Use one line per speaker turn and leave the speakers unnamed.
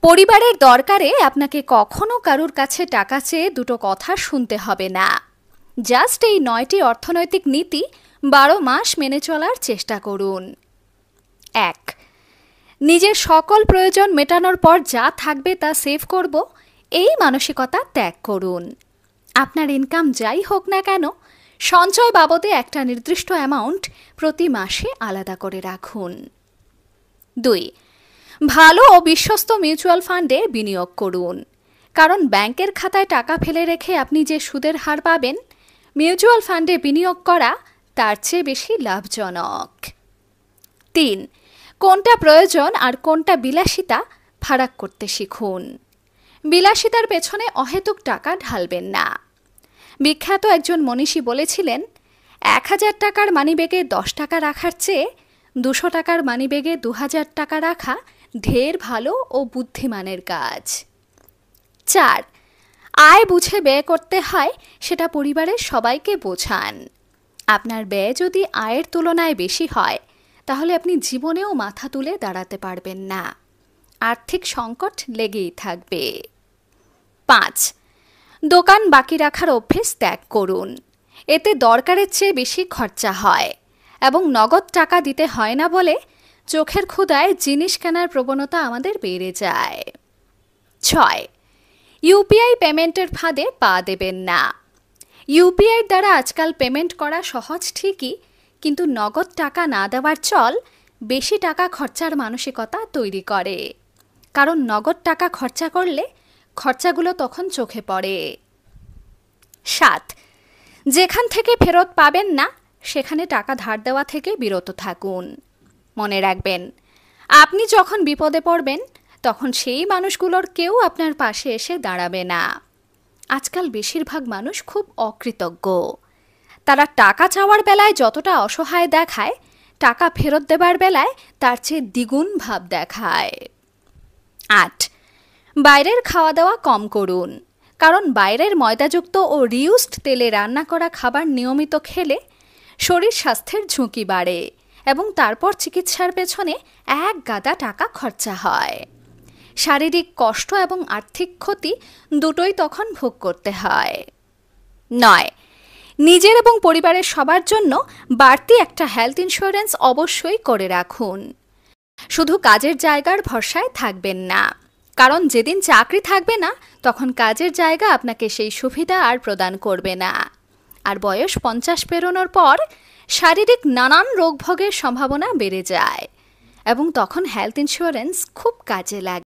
পরিবারের দরকারে আপনাকে কখনো কারুর কাছে টাকা চেয়ে দুটো কথা শুনতে হবে না। জাস্ট এই ৯টি অর্থনৈতিক নীতি ১২ মাস মেনে চলার চেষ্টা করুন। ১. নিজের সকল প্রয়োজন মেটানোর পর যা থাকবে তা সেভ করব, এই মানসিকতা ত্যাগ করুন। আপনার ইনকাম যাই হোক না কেন, সঞ্চয় বাবদে একটা নির্দিষ্ট অ্যামাউন্ট প্রতি মাসে আলাদা করে রাখুন। ২. ভালো ও বিশ্বস্ত মিউচুয়াল ফান্ডে বিনিয়োগ করুন, কারণ ব্যাংকের খাতায় টাকা ফেলে রেখে আপনি যে সুদের হার পাবেন, মিউচুয়াল ফান্ডে বিনিয়োগ করা তার চেয়ে বেশি লাভজনক। ৩. কোনটা প্রয়োজন আর কোনটা বিলাসিতা ফারাক করতে শিখুন। বিলাসিতার পেছনে অহেতুক টাকা ঢালবেন না। বিখ্যাত একজন মনীষী বলেছিলেন, ১,০০০ টাকার মানিব্যাগে ১০ টাকা রাখার চেয়ে ২০০ টাকার মানিব্যাগে ২,০০০ টাকা রাখা ঢের ভালো ও বুদ্ধিমানের কাজ। ৪. আয় বুঝে ব্যয় করতে হয়, সেটা পরিবারের সবাইকে বোঝান। আপনার ব্যয় যদি আয়ের তুলনায় বেশি হয়, তাহলে আপনি জীবনেও মাথা তুলে দাঁড়াতে পারবেন না। আর্থিক সংকট লেগেই থাকবে। ৫. দোকান বাকি রাখার অভ্যেস ত্যাগ করুন। এতে দরকারের চেয়ে বেশি খরচা হয় এবং নগদ টাকা দিতে হয় না বলে চোখের ক্ষুধায় জিনিস কেনার প্রবণতা আমাদের বেড়ে যায়। ৬. ইউপিআই পেমেন্টের ফাঁদে পা দেবেন না। ইউপিআইয়ের দ্বারা আজকাল পেমেন্ট করা সহজ ঠিকই, কিন্তু নগদ টাকা না দেওয়ার চল বেশি টাকা খরচার মানসিকতা তৈরি করে। কারণ নগদ টাকা খরচা করলে খরচাগুলো তখন চোখে পড়ে। ৭. যেখান থেকে ফেরত পাবেন না, সেখানে টাকা ধার দেওয়া থেকে বিরত থাকুন। মনে রাখবেন, আপনি যখন বিপদে পড়বেন, তখন সেই মানুষগুলোর কেউ আপনার পাশে এসে দাঁড়াবে না। আজকাল বেশিরভাগ মানুষ খুব অকৃতজ্ঞ। তারা টাকা চাওয়ার বেলায় যতটা অসহায় দেখায়, টাকা ফেরত দেবার বেলায় তার চেয়ে দ্বিগুণ ভাব দেখায়। ৮. বাইরের খাওয়া দাওয়া কম করুন, কারণ বাইরের ময়দাযুক্ত ও রিউজড তেলে রান্না করা খাবার নিয়মিত খেলে শরীর স্বাস্থ্যের ঝুঁকি বাড়ে এবং তারপর চিকিৎসার পেছনে এক গাদা টাকা খরচা হয়। শারীরিক কষ্ট এবং আর্থিক ক্ষতি দুটোই তখন ভোগ করতে হয়। ৯. নিজের এবং পরিবারের সবার জন্য বাড়তি একটা হেলথ ইন্স্যুরেন্স অবশ্যই করে রাখুন। শুধু কাজের জায়গার ভরসায় থাকবেন না, কারণ যেদিন চাকরি থাকবে না, তখন কাজের জায়গা আপনাকে সেই সুবিধা আর প্রদান করবে না। আর বয়স ৫০ পেরোনোর পর শারীরিক নানান রোগভোগের সম্ভাবনা বেড়ে যায় এবং তখন হেলথ ইন্স্যুরেন্স খুব কাজে লাগে।